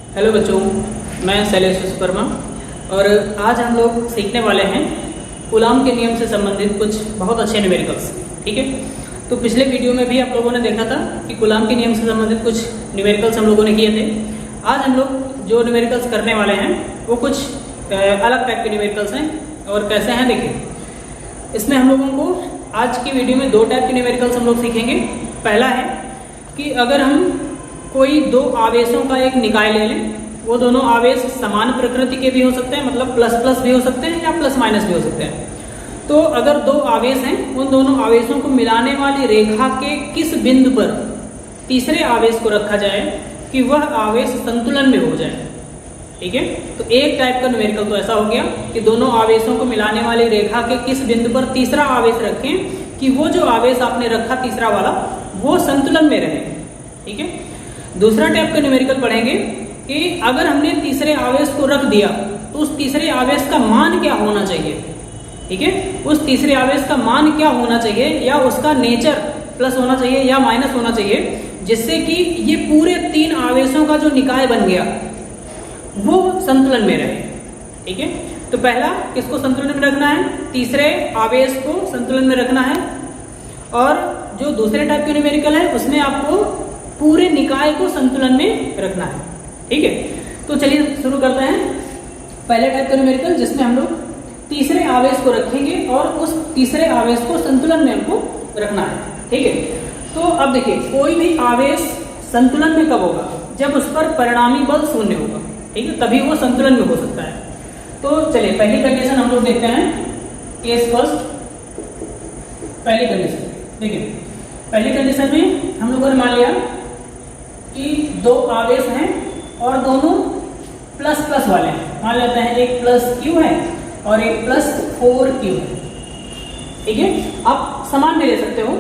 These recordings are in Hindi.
हेलो बच्चों, मैं शैलेश विश्वकर्मा और आज हम लोग सीखने वाले हैं कूलाम के नियम से संबंधित कुछ बहुत अच्छे न्यूमेरिकल्स। ठीक है, तो पिछले वीडियो में भी आप लोगों ने देखा था कि कूलाम के नियम से संबंधित कुछ न्यूमेरिकल्स हम लोगों ने किए थे। आज हम लोग जो न्यूमेरिकल्स करने वाले हैं वो कुछ अलग टाइप के न्यूमेरिकल्स हैं। और कैसे हैं देखिए, इसमें हम लोगों को आज की वीडियो में दो टाइप के न्यूमेरिकल्स हम लोग सीखेंगे। पहला है कि अगर हम कोई दो आवेशों का एक निकाय ले लें, वो दोनों आवेश समान प्रकृति के भी हो सकते हैं, मतलब प्लस प्लस भी हो सकते हैं या प्लस माइनस भी हो सकते हैं। तो अगर दो आवेश हैं, उन दोनों आवेशों को मिलाने वाली रेखा के किस बिंदु पर तीसरे आवेश को रखा जाए कि वह आवेश संतुलन में हो जाए। ठीक है, तो एक टाइप का न्यूमेरिकल तो ऐसा हो गया कि दोनों आवेशों को मिलाने वाली रेखा के किस बिंदु पर तीसरा आवेश रखें कि वो जो आवेश आपने रखा तीसरा वाला वो संतुलन में रहे। ठीक है, दूसरा टाइप का न्यूमेरिकल पढ़ेंगे कि अगर हमने तीसरे आवेश को रख दिया तो उस तीसरे आवेश का मान क्या होना चाहिए। ठीक है, उस तीसरे आवेश का मान क्या होना चाहिए या उसका नेचर प्लस होना चाहिए या माइनस होना चाहिए, जिससे कि ये पूरे तीन आवेशों का जो निकाय बन गया वो संतुलन में रहे। ठीक है, तो पहला किसको संतुलन में रखना है, तीसरे आवेश को संतुलन में रखना है। और जो दूसरे टाइप के न्यूमेरिकल है उसमें आपको पूरे निकाय को संतुलन में रखना है। ठीक है, तो चलिए शुरू करते हैं पहले टाइप का न्यूमेरिकल, जिसमें हम लोग तीसरे आवेश को रखेंगे और उस तीसरे आवेश को संतुलन में हमको रखना है। ठीक है, तो अब देखिए, कोई भी आवेश संतुलन में कब होगा, जब उस पर परिणामी बल शून्य होगा। ठीक है, तभी वो संतुलन में हो सकता है। तो चलिए पहली कंडीशन हम लोग देखते हैं, केस फर्स्ट। पहली कंडीशन देखिए, पहली कंडीशन में हम लोगों ने मान लिया कि दो आवेश हैं और दोनों प्लस प्लस वाले हैं। मान लेते हैं एक प्लस क्यू है और एक प्लस 4q है। ठीक है, आप समान भी ले सकते हो।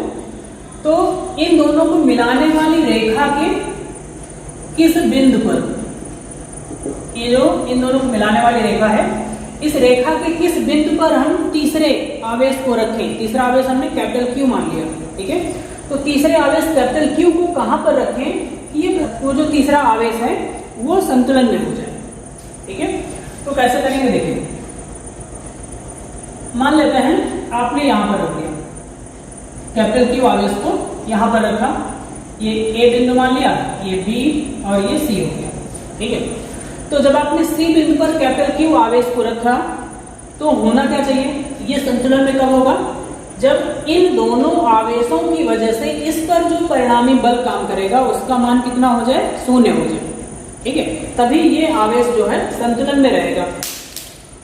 तो इन दोनों को मिलाने वाली रेखा के किस बिंदु पर, ये जो इन दोनों को मिलाने वाली रेखा है, इस रेखा के किस बिंदु पर हम तीसरे आवेश को रखें। तीसरा आवेश हमने कैपिटल Q मान लिया। ठीक है, तो तीसरे आवेश कैपिटल Q को कहां पर रखें कि वो जो तीसरा आवेश है वो संतुलन में हो जाए। ठीक है, तो कैसे करेंगे देखिए, मान लेते हैं आपने यहां पर रख दिया कैपिटल Q आवेश को, यहां पर रखा, ये A बिंदु मान लिया, ये B और ये C हो गया। ठीक है, तो जब आपने C बिंदु पर कैपिटल Q आवेश को रखा तो होना क्या चाहिए, ये संतुलन में कब होगा, जब इन दोनों आवेशों की वजह से इस पर जो परिणामी बल काम करेगा उसका मान कितना हो जाए, शून्य हो जाए। ठीक है, तभी ये आवेश जो है संतुलन में रहेगा।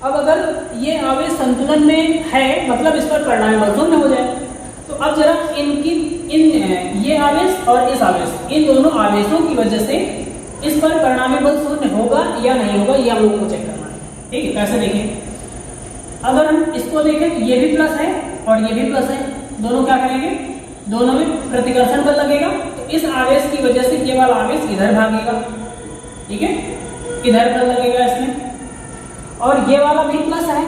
अब अगर ये आवेश संतुलन में है मतलब इस पर परिणामी बल शून्य हो जाए। तो अब जरा ये आवेश और इस आवेश, इन दोनों आवेशों की वजह से इस पर परिणामी बल शून्य होगा या नहीं होगा, ये हम लोगों को चेक करना है। ठीक है, कैसे देखें, अगर हम इसको देखें तो ये भी प्लस है और ये भी प्लस है, दोनों क्या करेंगे, दोनों में प्रतिकर्षण बल लगेगा। तो इस आवेश की वजह से ये वाला आवेश इधर भागेगा। ठीक है, इधर बल लगेगा इसमें, और ये वाला भी प्लस है।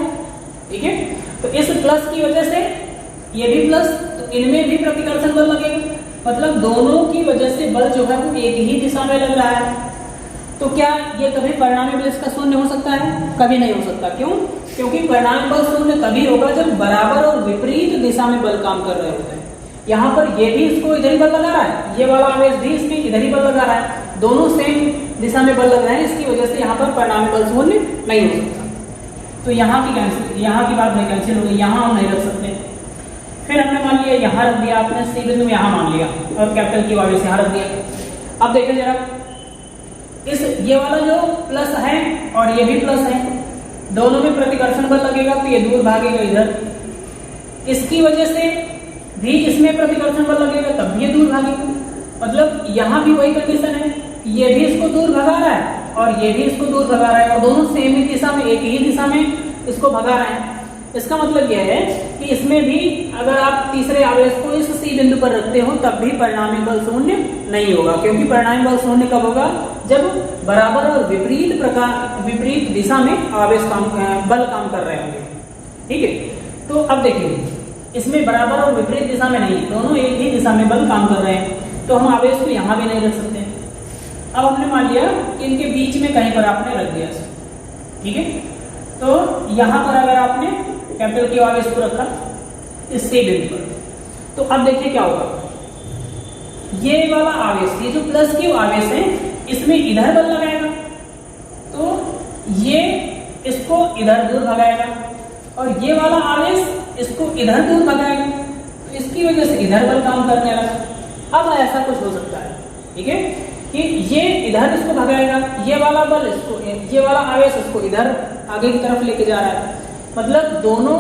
ठीक है, तो इस प्लस की वजह से ये भी प्लस, तो इनमें भी प्रतिकर्षण बल लगेगा। मतलब दोनों की वजह से बल जो है वो एक ही दिशा में लग रहा है। तो क्या ये कभी परिणामी बल इसका शून्य हो सकता है, कभी नहीं हो सकता। क्यों, क्योंकि परिणामी बल शून्य तभी होगा जब बराबर और विपरीत दिशा में बल काम कर रहे होते हैं। यहाँ पर ये भी इसको इधर ही बल लगा रहा है, ये वाला आवेश भी इसमें इधर ही बल लगा रहा है, दोनों सेम दिशा में बल लग रहे हैं, इसकी वजह से यहाँ पर परिणामी बल शून्य नहीं हो सकता। तो यहाँ की बात नहीं कैंसिल हो गई, यहाँ हम नहीं रख सकते। फिर हमने मान लिया यहाँ रख दिया, आपने C बिंदु में यहाँ मान लिया और कैपिटल Q आवेश यहाँ रख दिया। अब देखें जरा, इस ये वाला जो प्लस है और ये भी प्लस है, दोनों में प्रतिकर्षण बल लगेगा तो ये दूर भागेगा इधर, इसकी वजह से भी इसमें प्रतिकर्षण बल लगेगा तब ये दूर भागेगा। मतलब यहाँ भी वही कंडीशन है, ये भी इसको दूर भगा रहा है और ये भी इसको दूर भगा रहा है, और दोनों सेम ही दिशा में, एक ही दिशा में इसको भगा रहे हैं। इसका मतलब यह है कि इसमें भी अगर आप तीसरे आवेश को इस C बिंदु पर रखते हो तब भी परिणामी बल शून्य नहीं होगा, क्योंकि परिणामी बल शून्य कब होगा, जब बराबर और विपरीत दिशा में आवेश बल काम कर रहे होंगे। ठीक है, तो अब देखिए, इसमें बराबर और विपरीत दिशा में नहीं, दोनों एक ही दिशा में बल काम कर रहे हैं, तो हम आवेश को यहाँ भी नहीं रख सकते। अब हमने मान लिया कि इनके बीच में कहीं पर आपने रख दिया, ठीक है। तो यहां पर अगर आपने कैपिटल क्यू आवेश को रखा इस सी बिंदु पर, तो अब देखिए क्या होगा, ये वाला आवेश, ये जो प्लस क्यू आवेश है, इसमें इधर बल लगाएगा, तो ये इसको इधर दूर भगाएगा, और ये वाला आवेश इसको इधर दूर भगाएगा, तो इसकी वजह से इधर बल काम करने लगा। अब ऐसा कुछ हो सकता है, ठीक है, कि ये इधर इसको भगाएगा, ये वाला बल इसको, ये वाला आवेश इसको इधर आगे की तरफ लेके जा रहा है, मतलब दोनों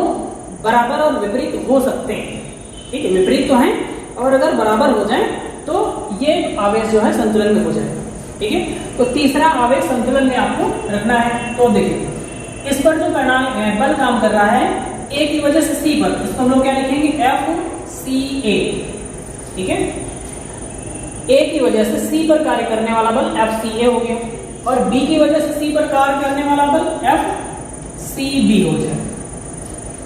बराबर और विपरीत हो सकते हैं, ठीक है, विपरीत तो हैं, और अगर बराबर हो जाए तो ये आवेश जो है संतुलन में हो जाएगा, ठीक है। तो तीसरा आवेश संतुलन में आपको रखना है। तो देखिए इस पर जो बल काम कर रहा है ए की वजह से सी पर, इसको हम लोग क्या लिखेंगे, एफ सी ए, ठीक है। ए की वजह से सी पर कार्य करने वाला बल एफ सी ए हो गया, और बी की वजह से सी पर कार्य करने वाला बल एफ सी बी हो जाए,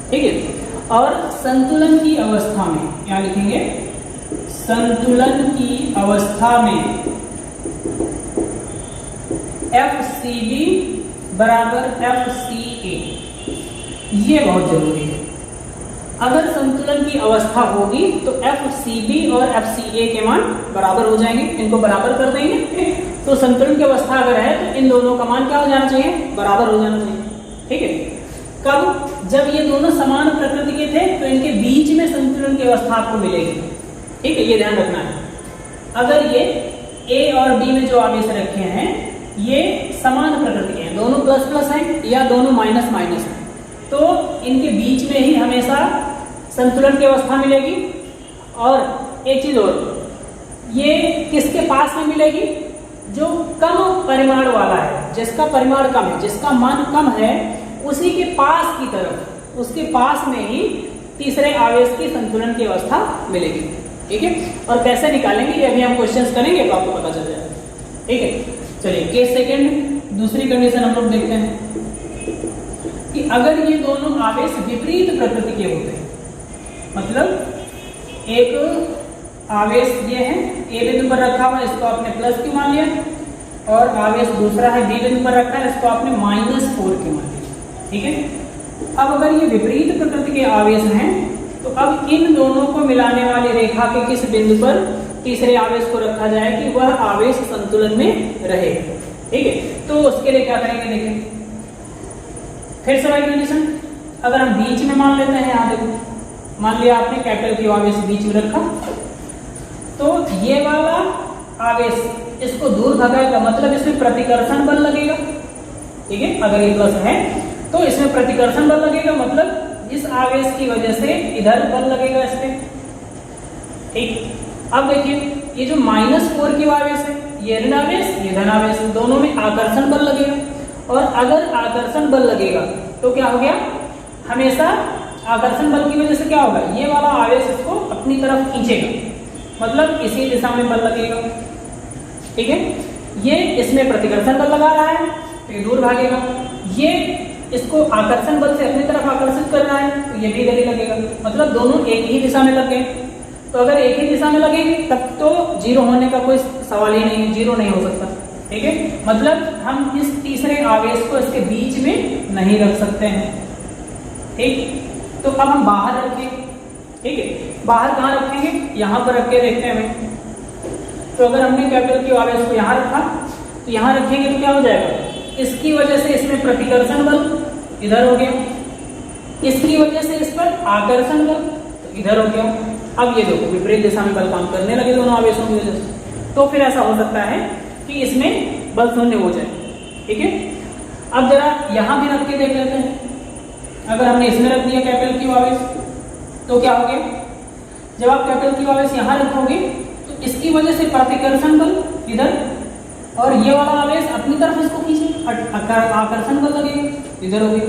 ठीक है। और संतुलन की अवस्था में क्या लिखेंगे, संतुलन की अवस्था में एफ सी बी बराबर एफ सी ए, ये बहुत जरूरी है। अगर संतुलन की अवस्था होगी तो एफ सी बी और एफ सी ए के मान बराबर हो जाएंगे, इनको बराबर कर देंगे। तो संतुलन की अवस्था अगर है तो इन दोनों का मान क्या हो जाना चाहिए, बराबर हो जाना चाहिए, ठीक है। कब, जब ये दोनों समान प्रकृति के थे तो इनके बीच में संतुलन की अवस्था आपको मिलेगी, ठीक है, ये ध्यान रखना है। अगर ये ए और बी में जो आवेश रखे हैं ये समान प्रकृति के हैं, दोनों प्लस प्लस हैं या दोनों माइनस माइनस हैं, तो इनके बीच में ही हमेशा संतुलन की अवस्था मिलेगी। और एक चीज और, ये किसके पास में मिलेगी, जो कम परिमाण वाला है, जिसका परिमाण कम है, जिसका मान कम है, उसी के पास की तरफ, उसके पास में ही तीसरे आवेश की संतुलन की अवस्था मिलेगी, ठीक है। और कैसे निकालेंगे ये अभी हम क्वेश्चंस करेंगे तो आपको पता चल जाएगा, ठीक है। चलिए केस सेकंड, दूसरी कंडीशन हम लोग देखते हैं कि अगर ये दोनों आवेश विपरीत प्रकृति के होते हैं, मतलब एक आवेश ये है, ए बिंदु पर रखा हुआ है, इसको आपने प्लस क्यू मान लिया, और आवेश दूसरा है बी बिंदु पर रखा है, इसको आपने -4 क्यू मान लिया, ठीक है। अब अगर ये विपरीत प्रकृति के आवेश हैं तो अब इन दोनों को मिलाने वाली रेखा के किस बिंदु पर तीसरे आवेश को रखा जाए कि वह आवेश संतुलन में रहे, ठीक है। तो उसके लिए क्या करेंगे, देखिए फिर से वही कंडीशन, अगर हम बीच में मान लेते हैं, यहाँ देखो मान लिया आपने कैपिटल क्यू आवेश बीच में रखा, तो ये वाला आवेश इसको दूर भगाएगा, मतलब इसमें प्रतिकर्षण बल लगेगा, ठीक है। अगर ये प्लस है तो इसमें प्रतिकर्षण बल लगेगा, मतलब इस आवेश की वजह से इधर बल लगेगा इस पे, ठीक। अब देखिए ये जो -4 क्यू आवेश है, ये ऋण आवेश, ये धन आवेश, दोनों में आकर्षण बल लगेगा, और अगर आकर्षण बल लगेगा तो क्या हो गया, हमेशा आकर्षण बल की वजह से क्या होगा, ये वाला आवेश इसको अपनी तरफ खींचेगा, मतलब इसी दिशा में बल लगेगा, ठीक है। ये इसमें प्रतिकर्षण बल लगा रहा है तो ये दूर भागेगा, ये इसको आकर्षण बल से अपनी तरफ आकर्षित कर रहा है तो ये भी गति लगेगा, मतलब दोनों एक ही दिशा में लग गए। तो अगर एक ही दिशा में लगेगी तब तो जीरो होने का कोई सवाल ही नहीं, जीरो नहीं हो सकता, ठीक है। मतलब हम इस तीसरे आवेश को इसके बीच में नहीं रख सकते हैं, ठीक। तो अब हम बाहर रखें, ठीक है, बाहर कहाँ रखेंगे, यहाँ पर रख के देखते हैं। तो अगर हमने कैपिटल क्यू आवेश को यहाँ रखा तो यहाँ रखेंगे तो क्या हो जाएगा, इसकी वजह से इसमें प्रतिकर्षण बल इधर हो गया, इसकी वजह से इस पर आकर्षण बल तो इधर हो गया। अब ये देखो विपरीत दिशा में बल काम करने लगे दोनों आवेशों की वजह से, तो फिर ऐसा हो सकता है कि इसमें बल शून्य हो जाए, ठीक है। अब जरा यहां भी रख के देख लेते हैं, अगर हमने इसमें रख दिया कैपिटल क्यू आवेश तो क्या हो गया, जब आप कैपिटल क्यू आवेश यहां रखोगे तो इसकी वजह से प्रतिकर्षण बल इधर, और ये वाला आवेश अपनी तरफ इसको खींचे, आकर्षण बल लगेगा, इधर हो गया।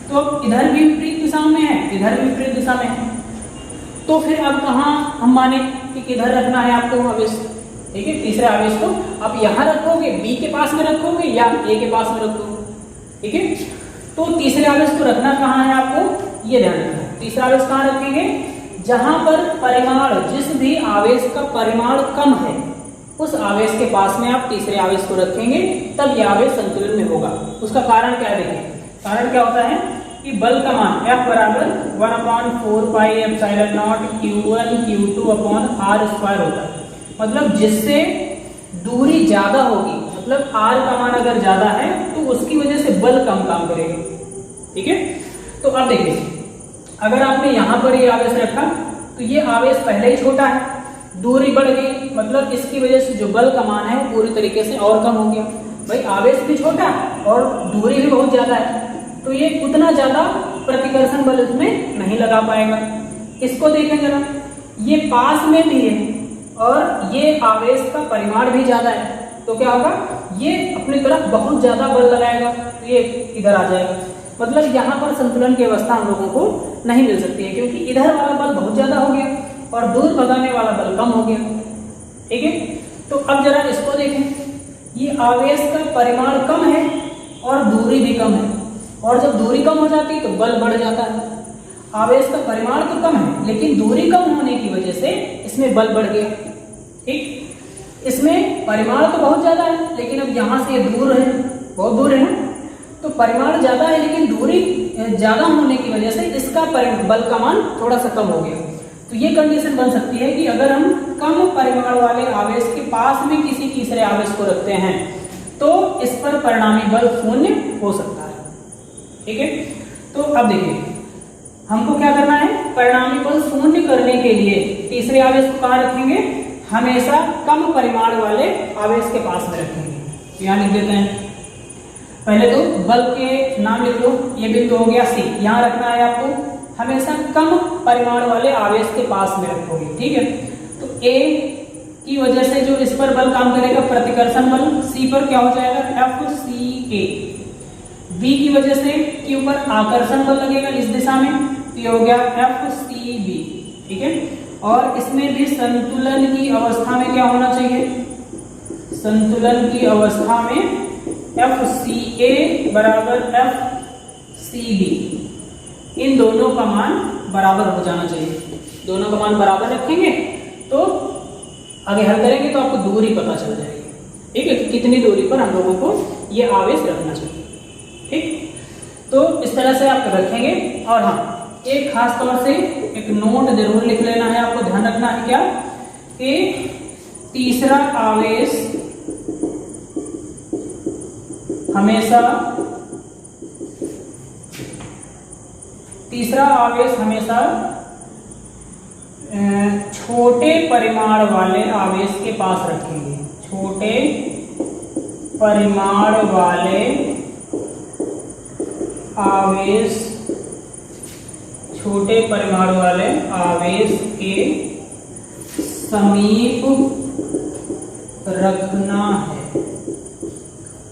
तो अब इधर भी विपरीत दिशा में है, इधर भी विपरीत दिशा में है, तो फिर अब कहाँ हम माने कि किधर रखना है आपको आवेश, ठीक है। तीसरे आवेश को आप यहाँ रखोगे, बी के पास में रखोगे या ए के पास में रखोगे, ठीक है। तो तीसरे आवेश को रखना कहाँ है आपको, ये ध्यान रखना है। तीसरा आवेश कहाँ रखेंगे, जहां पर परिमाण, जिस भी आवेश का परिमाण कम है, उस आवेश के पास में आप तीसरे आवेश को रखेंगे, तब यह आवेश संतुलन में होगा। उसका कारण क्या है, देखिए कारण क्या होता है कि बल का मान F बराबर 1/4 pi epsilon not Q1 Q2 upon R² होता है। मतलब जिससे दूरी ज्यादा होगी, मतलब R का मान अगर ज्यादा है तो उसकी वजह से बल कम काम करेगा। ठीक है, तो अब देखिए अगर आपने यहां पर ये आवेश रखा तो ये आवेश पहले ही छोटा है, दूरी बढ़ गई, मतलब इसकी वजह से जो बल का मान है वो पूरी तरीके से और कम हो गया। भाई आवेश भी छोटा और दूरी भी बहुत ज्यादा है, तो ये उतना ज्यादा प्रतिकर्षण बल इसमें नहीं लगा पाएगा। इसको देखें जरा, ये पास में भी है और ये आवेश का परिमाण भी ज्यादा है, तो क्या होगा, ये अपनी तरफ बहुत ज्यादा बल लगाएगा, तो ये इधर आ जाएगा। मतलब यहाँ पर संतुलन की अवस्था हम लोगों को नहीं मिल सकती है, क्योंकि इधर वाला बल बहुत ज्यादा हो गया और दूर भगाने वाला बल कम हो गया। ठीक है, तो अब जरा इसको देखें, ये आवेश का परिमाण कम है और दूरी भी कम है, और जब दूरी कम हो जाती है तो बल बढ़ जाता है। आवेश का परिमाण तो कम है लेकिन दूरी कम होने की वजह से इसमें बल बढ़ गया। ठीक, इसमें परिमाण तो बहुत ज्यादा है लेकिन अब यहां से दूर है, बहुत दूर है ना, तो परिमाण ज्यादा है लेकिन दूरी ज्यादा होने की वजह से इसका बल का मान थोड़ा सा कम हो गया। तो ये कंडीशन बन सकती है कि अगर हम कम परिमाण वाले आवेश के पास में किसी तीसरे आवेश को रखते हैं तो इस पर परिणामी बल शून्य हो सकता है। ठीक है, तो अब देखिए हमको क्या करना है, परिणामी बल शून्य करने के लिए तीसरे आवेश को कहां रखेंगे, हमेशा कम परिमाण वाले आवेश के पास में रखेंगे। यहां लिख देते हैं, पहले तो बल के नाम लिख लो, ये बिंदु हो गया C, यहां रखना है आपको, हमेशा कम परिमाण वाले आवेश के पास में रखोगे। ठीक है, तो A की वजह से जो इस पर बल काम करेगा प्रतिकर्षण बल, C पर क्या हो जाएगा FCA, B की वजह से Q पर आकर्षण बल लगेगा इस दिशा में, तो ये हो गया FCB। ठीक है, और इसमें भी संतुलन की अवस्था में क्या होना चाहिए, संतुलन की अवस्था में FCA बराबर FCB, इन दोनों का मान बराबर हो जाना चाहिए। दोनों का मान बराबर रखेंगे तो आगे हल करेंगे तो आपको दूरी पता चल जाएगी। ठीक है, कितनी दूरी पर हम लोगों को ये आवेश रखना चाहिए। ठीक, तो इस तरह से आप रखेंगे। और हाँ, एक खास तौर से एक नोट जरूर लिख लेना है, आपको ध्यान रखना है क्या कि तीसरा आवेश हमेशा छोटे परिमाण वाले आवेश के पास रखेंगे। छोटे परिमाण वाले आवेश के समीप रखना है।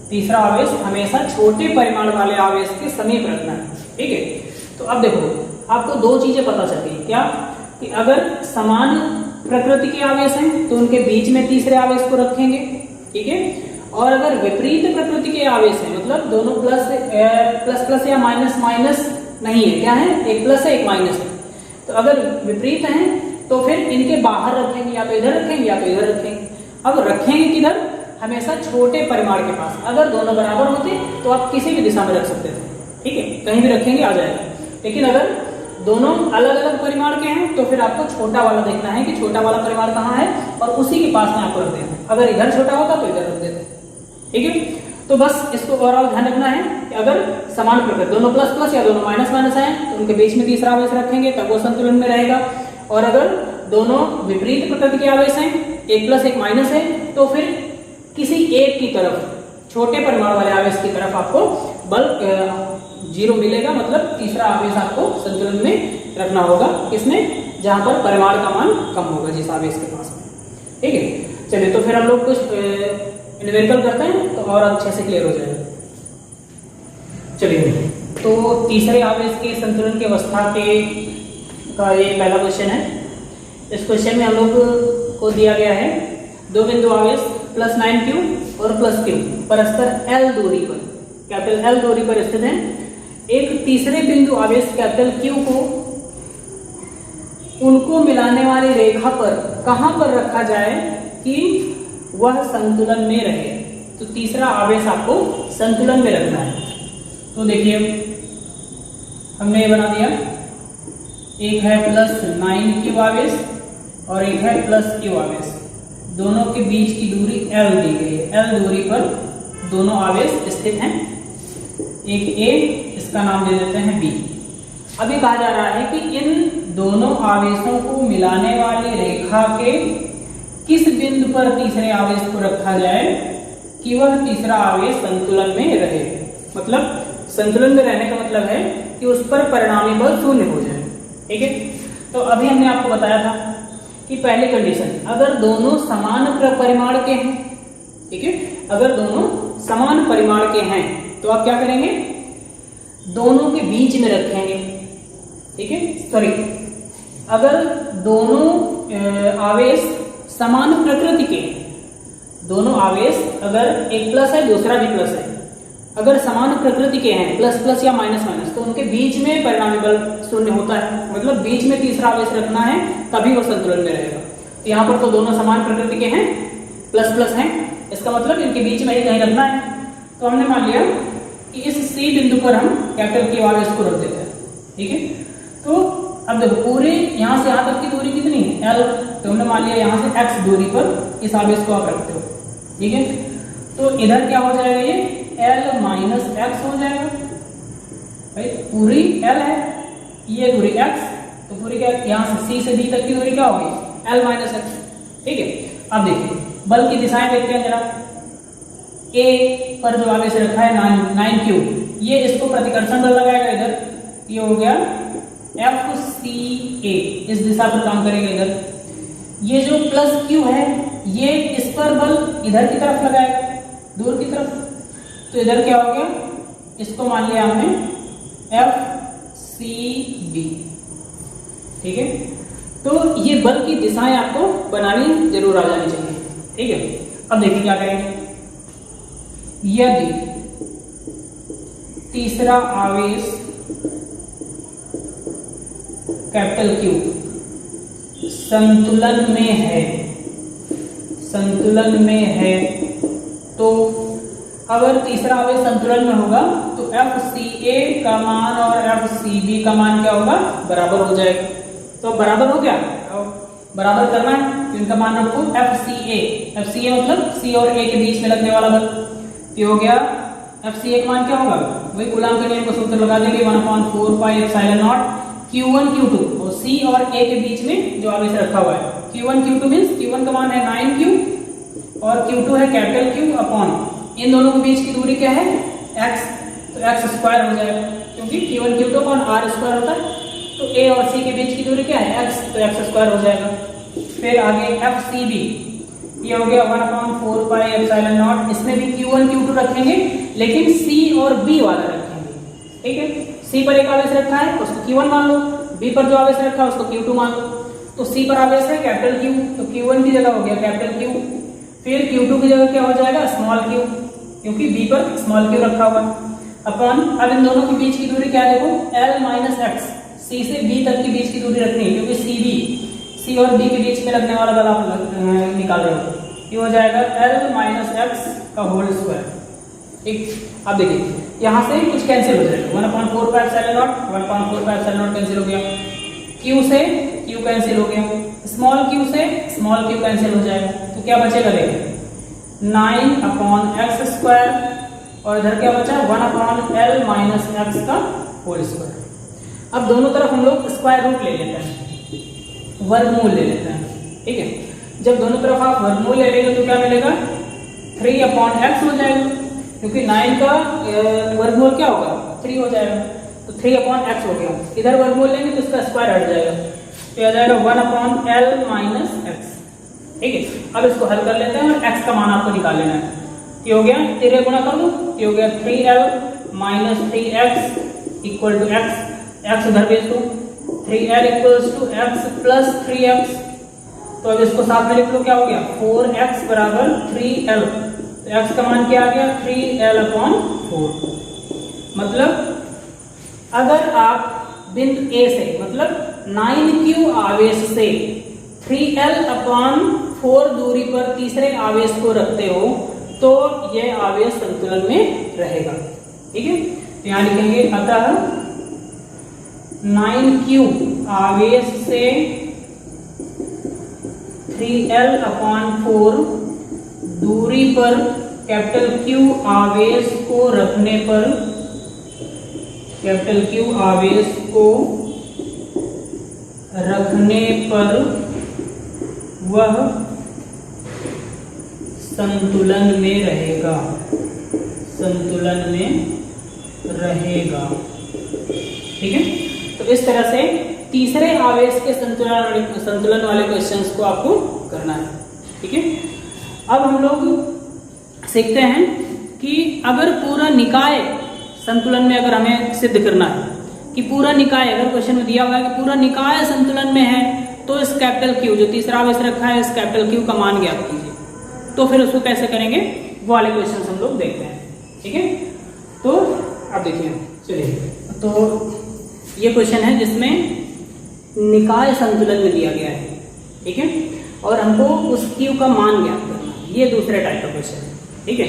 तीसरा आवेश हमेशा छोटे परिमाण वाले आवेश के समीप रखना है। ठीक है, तो अब देखो आपको दो चीजें पता चल गई, क्या कि अगर समान प्रकृति के आवेश हैं तो उनके बीच में तीसरे आवेश को रखेंगे। ठीक है, और अगर विपरीत प्रकृति के आवेश हैं, मतलब दोनों प्लस या माइनस नहीं है, क्या है, एक प्लस है एक माइनस है, तो अगर विपरीत हैं तो फिर इनके बाहर रखेंगे, या तो इधर रखेंगे या तो इधर रखेंगे। अब रखेंगे किधर, हमेशा छोटे परिमाण के पास। अगर दोनों बराबर होते तो आप किसी भी दिशा में रख सकते थे। ठीक है, कहीं भी रखेंगे आ जाएगा, लेकिन अगर दोनों अलग अलग परिमाण के हैं तो फिर आपको छोटा वाला देखना है कि छोटा वाला परिमाण कहाँ है और उसी के पास में आपको रख देना है। अगर इधर छोटा होता तो इधर रख देते। ठीक है, तो बस इसको ओवरऑल ध्यान रखना है कि अगर समान प्रकृति, दोनों प्लस या दोनों माइनस है तो उनके बीच में तीसरा आवेश रखेंगे तब वो संतुलन में रहेगा। और अगर दोनों विपरीत प्रकृति के आवेश हैं, एक प्लस एक माइनस है, तो फिर किसी एक की तरफ, छोटे परिमाण वाले आवेश की तरफ आपको बल 0 मिलेगा, मतलब तीसरा आवेश आपको संतुलन में रखना होगा। किसमें, जहां पर परिमाण का मान कम होगा जिस आवेश के पास में। ठीक है, चलिए तो फिर हम लोग कुछ न्यूमेरिकल करते हैं तो और अच्छे से क्लियर हो जाएगा। चलिए, तो तीसरे आवेश के संतुलन की अवस्था का ये पहला क्वेश्चन है। इस क्वेश्चन में हम लोग को दिया गया है दो बिंदु आवेश +9Q और +Q परस्पर L दूरी पर, कैपिटल L दूरी पर स्थित है। एक तीसरे बिंदु आवेश कैपिटल Q को उनको मिलाने वाली रेखा पर कहां पर रखा जाए कि वह संतुलन में रहे। तो तीसरा आवेश आपको संतुलन में रखना है। तो देखिए हमने ये बना दिया, एक है +9 q आवेश और एक है +q आवेश, दोनों के बीच की दूरी L दी गई है। L दूरी पर दोनों आवेश स्थित हैं, एक A, इसका नाम दे देते हैं B। अभी कहा जा रहा है कि इन दोनों आवेशों को मिलाने वाली रेखा के किस बिंदु पर तीसरे आवेश को रखा जाए कि वह तीसरा आवेश संतुलन में रहे। मतलब संतुलन में रहने का मतलब है कि उस पर परिणामी बल 0 हो जाए। ठीक है, तो अभी हमने आपको बताया था कि पहली कंडीशन, अगर दोनों समान परिमाण के हैं, ठीक है, अगर दोनों समान परिमाण के हैं तो आप क्या करेंगे, दोनों के बीच में रखेंगे। ठीक है, सॉरी, अगर दोनों आवेश समान प्रकृति के, दोनों आवेश अगर एक प्लस है दूसरा भी प्लस है, अगर समान प्रकृति के हैं, प्लस प्लस या माइनस माइनस, तो उनके बीच में परिणामी बल 0 होता है। मतलब बीच में तीसरा आवेश रखना है तभी वो संतुलन में रहेगा। तो यहाँ पर तो दोनों समान प्रकृति के हैं, प्लस प्लस हैं, इसका मतलब इनके बीच में ही कहीं रखना है। तो हमने मान लिया कि इस C बिंदु पर हम कैपिटल Q आवेश को रख देते हैं। ठीक है, तो अब देखो पूरे यहाँ से यहाँ तक की दूरी कितनी है, L, तो हमने मान लिया यहाँ से x दूरी पर इस आवेश को आप रखते हो। ठीक है, तो इधर क्या हो जाएगा, ये L माइनस x हो जाएगा। भाई पूरी L है, ये दूरी x, तो पूरी क्या, यहाँ से C से B तक की दूरी क्या होगी, L माइनस x। ठीक है, अब देखिए बल की दिशाएं देखते हैं जरा। A पर जो आवेश रखा है 9q, ये इसको प्रतिकर्षण बल लगाएगा इधर, ये हो गया FCA, इस दिशा पर काम करेगा इधर। ये जो +q है ये इस पर बल इधर की तरफ लगाएगा, दूर की तरफ, तो इधर क्या हो गया, इसको मान लिया हमने FCB। ठीक है, तो ये बल की दिशाएं आपको बनानी जरूर आ जानी चाहिए। ठीक है, अब देखिए क्या करेंगे, यदि तीसरा आवेश कैपिटल Q संतुलन में है, संतुलन में है, तो अगर तीसरा आवेश संतुलन में होगा तो FCA का मान और FCB का मान क्या होगा, बराबर हो जाएगा। तो बराबर हो गया, बराबर करना है तो इनका मान रखो FCA मतलब C और A के बीच में लगने वाला बल, ये हो गया। FCA का मान क्या होगा, वही कूलॉम के नियम का सूत्र लगा देंगे, 1/4 pi epsilon not Q1 Q2, और C और A के बीच में जो आवेश रखा हुआ है, Q1 Q2 मीन्स Q1 का मान है 9Q और Q2 है कैपिटल Q अपॉन, इन दोनों के बीच की दूरी क्या है, x, तो x स्क्वायर हो जाएगा, क्योंकि Q1 Q2 upon r square होता है। तो A और C के बीच की दूरी क्या है, x, तो x स्क्वायर हो जाएगा। फिर आगे FCB, ये हो गया 1/4 पाई एप्सिलॉन नॉट, इसमें भी Q1 Q2 रखेंगे लेकिन C और B वाला रखेंगे। ठीक है, C पर एक आवेश रखा है उसको Q1 मान लो, B पर जो आवेश रखा है उसको Q2 मान लो। तो C पर आवेश है कैपिटल Q, तो Q1 की जगह हो गया कैपिटल Q, फिर Q2 की जगह क्या हो जाएगा, स्मॉल q, क्योंकि B पर स्मॉल q रखा हुआ अपॉन, अब इन दोनों के बीच की दूरी क्या है, देखो L माइनस x, C से B तक की बीच की दूरी रखनी है, क्योंकि C और B के बीच में लगने वाला बल आप निकाल रहे हो, ये हो जाएगा L माइनस x का होल स्क्वायर। ठीक, अब देखिए यहाँ से कुछ कैंसिल हो जाएगा, 1/4 pi epsilon not, 1/4 pi epsilon not cancel हो गया, Q से Q कैंसिल हो गया, स्मॉल q से स्मॉल q कैंसिल हो जाएगा, तो क्या बचेगा देखिए 9/x स्क्वायर, और इधर क्या बचा 1/L माइनस x का होल स्क्वायर। अब दोनों तरफ हम लोग स्क्वायर रूट ले लेते हैं, वर्गमूल ले लेते हैं। ठीक है, जब दोनों तरफ आप वर्गमूल ले लेंगे तो क्या मिलेगा, 3/x हो जाएगा, क्योंकि 9 का वर्गमूल क्या होगा, 3 हो जाएगा, तो 3/x हो गया। इधर वर्गमूल लेंगे तो इसका स्क्वायर हट जाएगा, तो आ जाएगा 1/L माइनस x। ठीक है, अब इसको हल कर लेते हैं और x का मान आपको निकाल लेना है। ये हो गया, 13 गुणा कर दो, ये हो गया 3L minus 3x equal to x, x उधर भेज दो, 3L equals to x plus 3x, तो अब इसको साथ में लिख लो, क्या हो गया 4x बराबर 3L, तो x का मान क्या आ गया 3L/4। मतलब अगर आप बिंदु A से मतलब 9q आवेश से 3L/4 4 दूरी पर तीसरे आवेश को रखते हो तो यह आवेश संतुलन में रहेगा। ठीक है, तो यहां लिखेंगे अतः 9q आवेश से 3L/4 दूरी पर कैपिटल Q आवेश को रखने पर वह संतुलन में रहेगा। ठीक है, तो इस तरह से तीसरे आवेश के संतुलन वाले क्वेश्चंस को आपको करना है। ठीक है, अब हम लोग सीखते हैं कि अगर पूरा निकाय संतुलन में, अगर हमें सिद्ध करना है कि पूरा निकाय, अगर क्वेश्चन में दिया हुआ है कि पूरा निकाय संतुलन में है, तो इस कैपिटल Q जो तीसरा आवेश रखा है, इस कैपिटल Q का मान ज्ञात कीजिए। तो फिर उसको कैसे करेंगे वो वाले क्वेश्चन हम लोग देखते हैं। ठीक है, तो आप देखिए, चलिए, तो ये क्वेश्चन है जिसमें निकाय संतुलन में दिया गया है। ठीक है, और हमको उस Q का मान ज्ञात करना है। ये दूसरे टाइप का क्वेश्चन है। ठीक है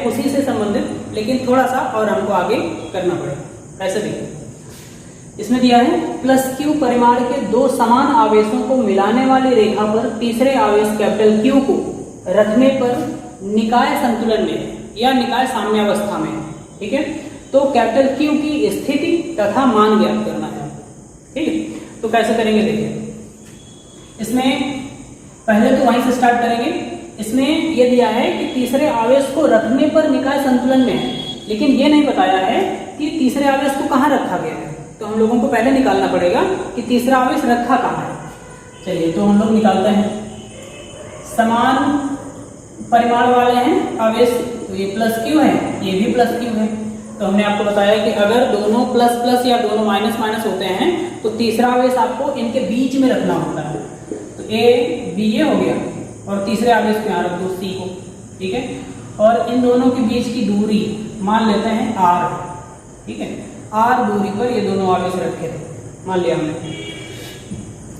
उसी से संबंधित, लेकिन थोड़ा सा और हमको आगे करना पड़ेगा। ऐसे देखिए, इसमें दिया है +Q परिमाण के 2 समान आवेशों को मिलाने वाली रेखा पर तीसरे आवेश कैपिटल Q को रखने पर निकाय संतुलन में या निकाय साम्यावस्था में। ठीक है, तो कैपिटल Q की स्थिति तथा मान ज्ञात करना है। ठीक है, तो कैसे करेंगे देखिए, इसमें पहले तो वहीं से स्टार्ट करेंगे। इसमें यह दिया है कि तीसरे आवेश को रखने पर निकाय संतुलन में है, लेकिन ये नहीं बताया है कि तीसरे आवेश को कहाँ रखा गया है। तो हम लोगों को पहले निकालना पड़ेगा कि तीसरा आवेश रखा कहाँ है। चलिए, तो हम लोग निकालते हैं। समान परिमाण वाले हैं आवेश, तो ये +Q है, ये भी +Q है। तो हमने आपको बताया कि अगर दोनों प्लस प्लस या दोनों माइनस माइनस होते हैं तो तीसरा आवेश आपको इनके बीच में रखना होता है। तो A B ये हो गया, और तीसरे आवेश को यहाँ रख दो C को। ठीक है, और इन दोनों के बीच की दूरी मान लेते हैं R। ठीक है, R दूरी पर ये दोनों आवेश रखे थे, मान लिया हमने।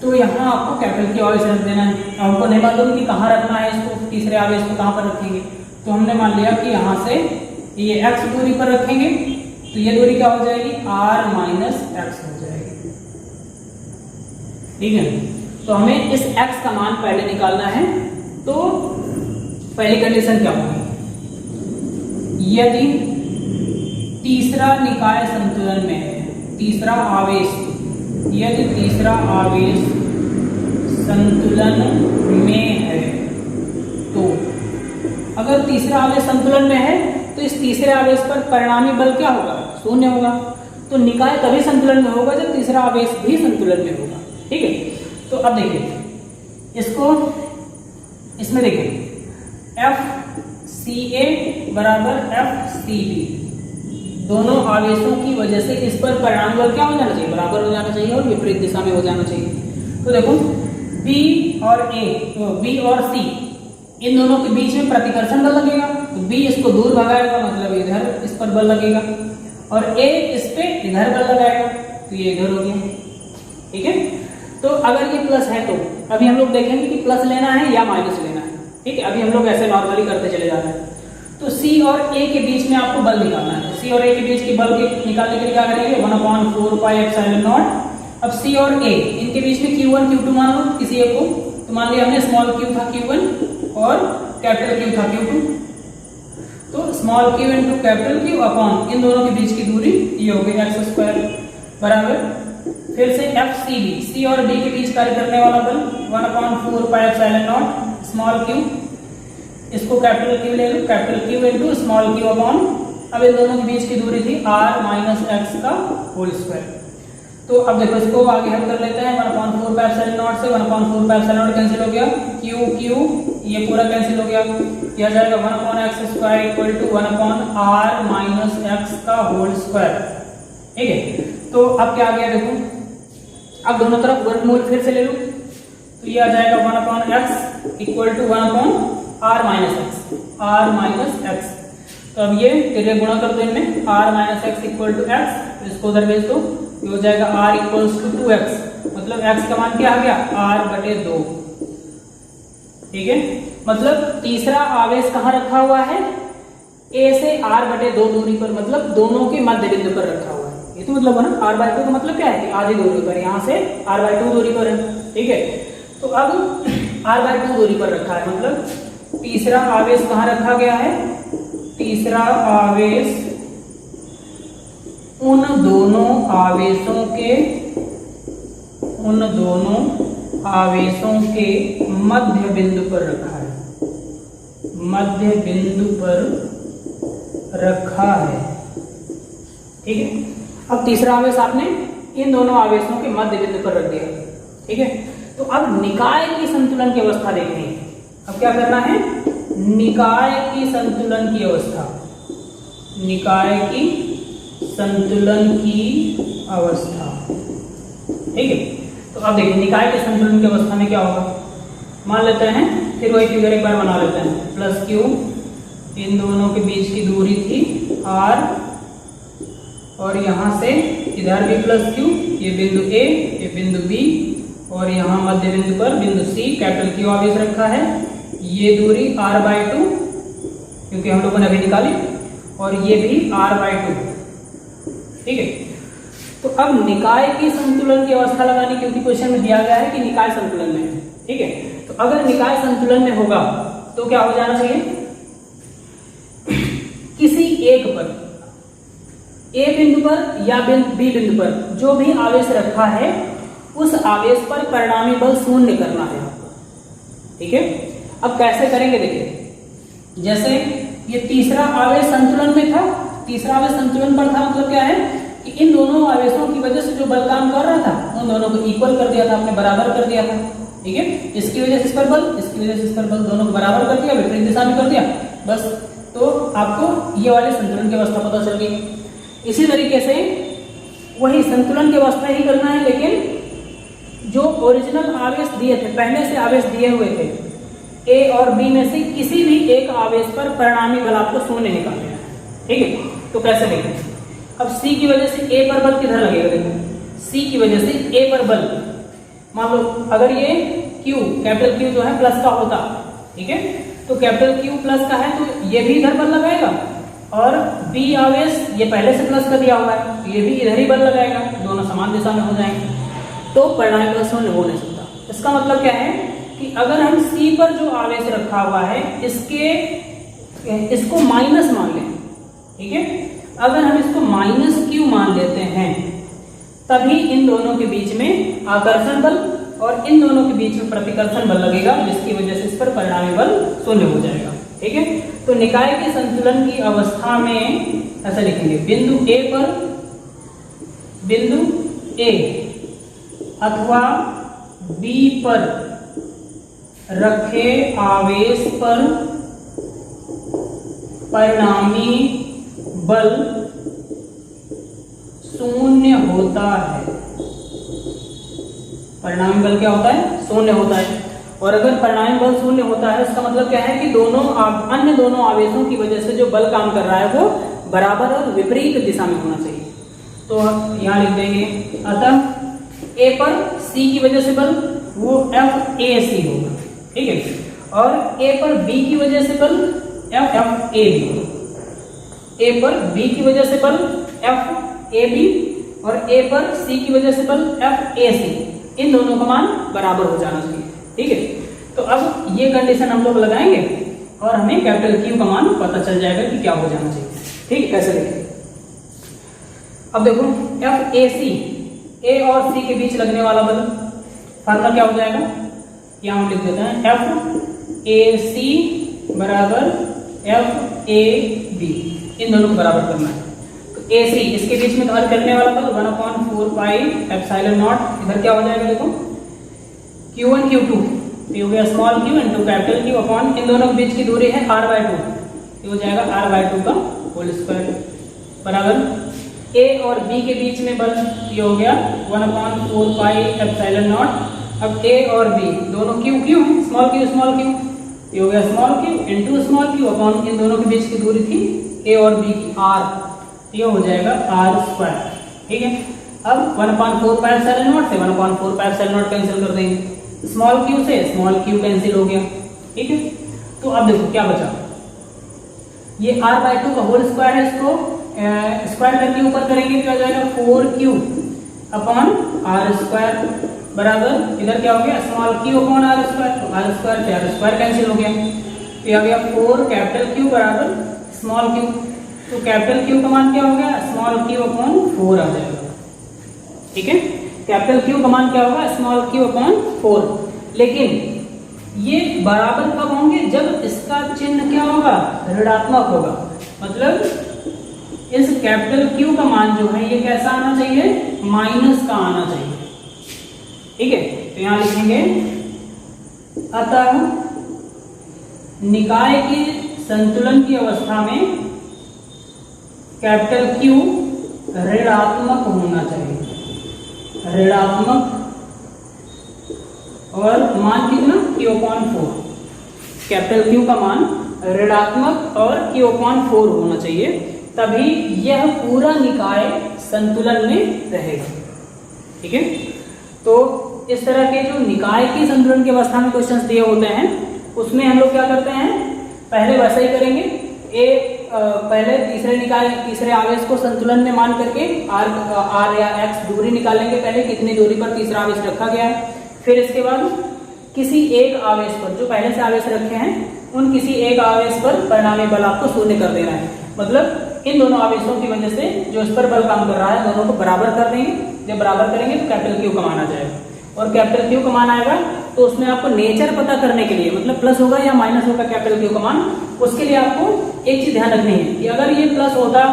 तो यहाँ आपको कैपिटल Q आवेश रख देना है। हमको नहीं मालूम कि कहाँ रखना है इसको, तीसरे आवेश को कहाँ पर रखेंगे। तो हमने मान लिया कि यहाँ से ये x दूरी पर रखेंगे, तो ये दूरी क्या हो जाएगी, R - x हो जाएगी। ठीक है, तो हमें इस x का मान पहले निकालना है। तो पहली कंडीशन क्या होगी, यदि तीसरा निकाय संतुलन में है, तीसरा आवेश, यदि तीसरा आवेश संतुलन में है, तो अगर तीसरा आवेश संतुलन में है तो इस तीसरे आवेश पर परिणामी बल क्या होगा, 0 होगा। तो निकाय तभी संतुलन में होगा जब तीसरा आवेश भी संतुलन में होगा। ठीक है, तो अब देखिए इसको, इसमें देखिए FCA = FCB, दोनों आवेशों की वजह से इस पर परिणामी बल क्या हो जाना चाहिए, बराबर हो जाना चाहिए और विपरीत दिशा में हो जाना चाहिए। तो देखो B और A, तो B और C, इन दोनों के बीच में प्रतिकर्षण बल लगेगा। तो B इसको दूर भगाएगा, मतलब इधर इस पर बल लगेगा, और A इस पे इधर बल लगाएगा, तो ये इधर हो गया। ठीक है, तो अगर ये प्लस है तो अभी हम लोग देखेंगे कि प्लस लेना है या माइनस लेना है। ठीक है, अभी हम लोग ऐसे नॉर्मली करते चले जा रहे हैं। तो C और A के बीच में आपको बल निकालना है। C और A के बीच की बल निकालने के लिए क्या करेंगे, 1/4πε0। अब C और A इनके बीच में Q1 Q2 मान लो किसी एक को, तो मान लिया हमने स्मॉल q था Q1 और कैपिटल Q था Q2। तो small q into capital Q upon इन दोनों के बीच की दूरी ये हो गई x² बराबर। फिर से FCB, C और B के बीच कार्य करने वाला बल 1/4πε0 स्मॉल q, इसको कैपिटल Q ले लो, capital Q into small q upon, अब इन दोनों के बीच की दूरी थी R - x का होल स्क्वायर। तो अब देखो इसको आगे हम कर लेते हैं, 1/4πε0 से 1/4πε0 कैंसिल हो गया, Q ये पूरा कैंसिल हो गया, यह जाएगा 1/x² = 1/R - x का होल स्क्वायर। ठीक है, तो अब क्या आ गया देखो, अब दोनों तरफ वर्गमूल फिर से ले लो, तो ये आ जाएगा 1/x = 1/R - x। तो अब ये तेरे गुणा कर दो इनमें, R - x = x, तो इसको उधर भेज दो, ये हो जाएगा R = 2x, मतलब x का मान क्या आ गया, R/2। ठीक है, मतलब तीसरा आवेश कहाँ रखा हुआ है, ए से r/2 दूरी पर, मतलब दोनों के मध्य बिंदु पर रखा हुआ है। ये तो मतलब है ना, r/2 का मतलब क्या है कि आधी दूरी पर, यहाँ से r/2 दूरी पर है। ठीक है, तो अब r/2 दूरी पर रखा है, मतलब तीसरा आवेश कहाँ रखा गया है, तीसरा आवेश उन दोनों आवेशों के मध्य बिंदु पर रखा है, मध्य बिंदु पर रखा है। ठीक है, अब तीसरा आवेश आपने इन दोनों आवेशों के मध्य बिंदु पर रख दिया। ठीक है, तो अब निकाय की संतुलन की अवस्था देखनी है। अब क्या करना है, निकाय की संतुलन की अवस्था, निकाय की संतुलन की अवस्था। ठीक है, तो अब देखिए निकाय के संतुलन की अवस्था में क्या होगा, मान लेते हैं, फिर वही फिगर एक बार बना लेते हैं, प्लस क्यू, इन दोनों के बीच की दूरी थी r, और यहां से इधर भी प्लस क्यू, ये बिंदु A, ये बिंदु B, और यहाँ मध्य बिंदु पर बिंदु C कैपिटल Q आवेश रखा है, ये दूरी r/2 क्योंकि हम लोगों ने अभी निकाली, और ये भी r/2। ठीक है, तो अब निकाय की संतुलन की अवस्था लगानी, क्योंकि क्वेश्चन में दिया गया है कि निकाय संतुलन में है। ठीक है, तो अगर निकाय संतुलन में होगा तो क्या हो जाना चाहिए, किसी एक पर, ए बिंदु पर या बी बिंदु पर जो भी आवेश रखा है उस आवेश पर परिणामी बल शून्य करना है। ठीक है, अब कैसे करेंगे देखिए, जैसे ये तीसरा आवेश संतुलन में था, तीसरा आवेश संतुलन पर था, मतलब क्या है कि इन दोनों आवेशों की वजह से जो बल काम कर रहा था उन दोनों को इक्वल कर दिया था, आपने बराबर कर दिया था। ठीक है, इसकी वजह से इस पर बल, इसकी वजह से इस पर बल, दोनों को बराबर कर दिया, विपरीत दिशा में कर दिया, बस, तो आपको ये वाले संतुलन की अवस्था पता चल गई। इसी तरीके से वही संतुलन की अवस्था ही करना है, लेकिन जो ओरिजिनल आवेश दिए थे, पहले से आवेश दिए हुए थे, ए और बी में से किसी भी एक आवेश पर परिणामी बल आपको शून्य निकालना है। ठीक है, तो कैसे देखें, अब सी की वजह से ए पर बल किधर लगेगा, देखो सी की वजह से ए पर बल, मान लो अगर ये क्यू, कैपिटल क्यू जो है प्लस का होता, ठीक है, तो कैपिटल क्यू प्लस का है तो ये भी इधर बल लगाएगा, और बी आवेश ये पहले से प्लस का दिया हुआ है तो ये भी इधर ही बल लगाएगा, दोनों समान दिशा में हो जाएंगे, तो परिणामी बल शून्य हो नहीं सकता। इसका मतलब क्या है कि अगर हम सी पर जो आवेश रखा हुआ है इसको माइनस मान लें, ठीक है, अगर हम इसको माइनस क्यू मान लेते हैं तभी इन दोनों के बीच में आकर्षण बल और इन दोनों के बीच में प्रतिकर्षण बल लगेगा, जिसकी वजह से इस पर परिणामी बल शून्य हो जाएगा। ठीक है, तो निकाय के संतुलन की अवस्था में ऐसा लिखेंगे, बिंदु ए अथवा बी पर रखे आवेश पर परिणामी बल शून्य होता है। परिणामी बल क्या होता है, शून्य होता है। और अगर परिणामी बल शून्य होता है इसका मतलब क्या है कि अन्य दोनों आवेशों की वजह से जो बल काम कर रहा है वो बराबर और विपरीत दिशा में होना चाहिए। तो यहां लिख देंगे, अतः ए पर सी की वजह से बल वो एफ ए सी होगा, ठीक है, और ए पर बी की वजह से बल एफ ए बी होगा। ए पर बी की वजह से बल एफ ए बी और ए पर सी की वजह से बल एफ ए सी, इन दोनों का मान बराबर हो जाना चाहिए। ठीक है, तो अब ये कंडीशन हम लोग लगाएंगे और हमें कैपिटल क्यू का मान पता चल जाएगा कि क्या हो जाना चाहिए। ठीक है, कैसे देखें, अब देखो एफ ए सी, ए और सी के बीच लगने वाला बल फार्मूला क्या हो जाएगा, यहाँ हम लिख देते हैं, एफ ए सी बराबर एफ ए बी, इन दोनों को बराबर करना है। तो ए सी इसके बीच में हल करने वाला बल 1/4 पाई एप्सिलॉन नॉट, इधर क्या हो जाएगा देखो, Q1 Q2, ये हो गया small q into capital Q upon इन दोनों के बीच की दूरी है r/2, ये हो जाएगा r/2 का होल स्क्वायर बराबर a और b के बीच में बल ये हो गया 1/4 पाई एप्सिलॉन नॉट। अब a और b दोनों q है, स्मॉल q, ये हो गया small q into small q upon इन दोनों के बीच की दूरी थी a और b की r, ये हो जाएगा r²। ठीक है, अब 1/4 पाई एप्सिलॉन नॉट से 1/4 पाई एप्सिलॉन नॉट कैंसिल कर देंगे, स्मॉल q से स्मॉल q कैंसिल हो गया, ठीक है। तो अब देखो क्या बचा, ये r/2 का होल स्क्वायर है, इसको स्क्वायर करके ऊपर करेंगे क्या हो जाएगा 4q अपॉन r स्क्वायर बराबर इधर क्या हो गया small q upon r square, तो r स्क्वायर से r स्क्वायर कैंसिल हो गया, तो आ गया 4 कैपिटल Q बराबर स्मॉल q, तो कैपिटल Q का मान क्या हो गया स्मॉल q अपॉन 4 आ जाएगा। ठीक है, कैपिटल Q का मान क्या होगा स्मॉल q अपॉन 4, लेकिन ये बराबर कब होंगे जब इसका चिन्ह क्या होगा ऋणात्मक होगा, मतलब इस कैपिटल Q का मान जो है ये कैसा आना चाहिए माइनस का आना चाहिए। ठीक है, तो यहां लिखेंगे अतः निकाय के संतुलन की अवस्था में कैपिटल Q ऋणात्मक होना चाहिए, ऋणात्मक, और मान कितना Q/4, कैपिटल Q का मान ऋणात्मक और Q/4 होना चाहिए, तभी यह पूरा निकाय संतुलन में रहेगा। ठीक है, तो इस तरह के जो निकाय की संतुलन की अवस्था में क्वेश्चंस दिए होते हैं उसमें हम लोग क्या करते हैं पहले वैसा ही करेंगे, पहले तीसरे आवेश को संतुलन में मान करके r या x दूरी निकाल लेंगे, पहले कितनी दूरी पर तीसरा आवेश रखा गया है, फिर इसके बाद किसी एक आवेश पर जो पहले से आवेश रखे हैं उन किसी एक आवेश पर परिणामी बल आपको शून्य कर देना है, मतलब इन दोनों आवेशों की वजह से जो इस पर बल काम कर रहा है दोनों को बराबर कर देंगे, जब बराबर करेंगे तो कैपिटल Q का मान आ जाएगा, और कैपिटल Q का मान आएगा तो उसमें आपको नेचर पता करने के लिए मतलब प्लस होगा या माइनस होगा कैपिटल Q का मान, उसके लिए आपको एक चीज ध्यान रखनी है कि अगर ये प्लस होता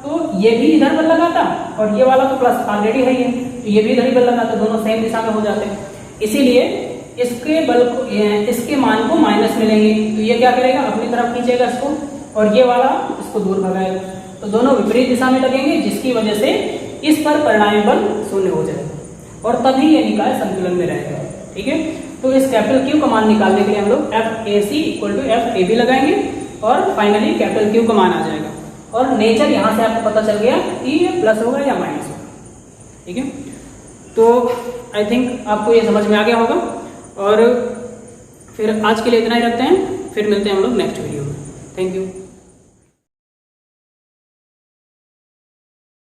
तो ये भी इधर बल लगाता और ये वाला तो प्लस ऑलरेडी है ये, तो ये भी इधर ही बल लगाता, दोनों सेम दिशा में हो जाते, इसीलिए इसके बल को इसके मान को माइनस मिलेंगे, तो ये क्या करेगा अपनी तरफ खींचेगा इसको और ये वाला इसको दूर भगाएगा, तो दोनों विपरीत दिशा में लगेंगे जिसकी वजह से इस पर परिणामी बल शून्य हो जाएगा और तभी ये निकाय संतुलन में रहेगा। ठीक है, तो इस कैपिटल Q का मान निकालने के लिए हम लोग FAC = FAB लगाएंगे और फाइनली कैपिटल Q का मान आ जाएगा, और नेचर यहाँ से आपको पता चल गया कि ये प्लस होगा या माइनस होगा। ठीक है, तो आई थिंक आपको ये समझ में आ गया होगा, और फिर आज के लिए इतना ही रखते हैं, फिर मिलते हैं हम लोग नेक्स्ट वीडियो में। Thank you.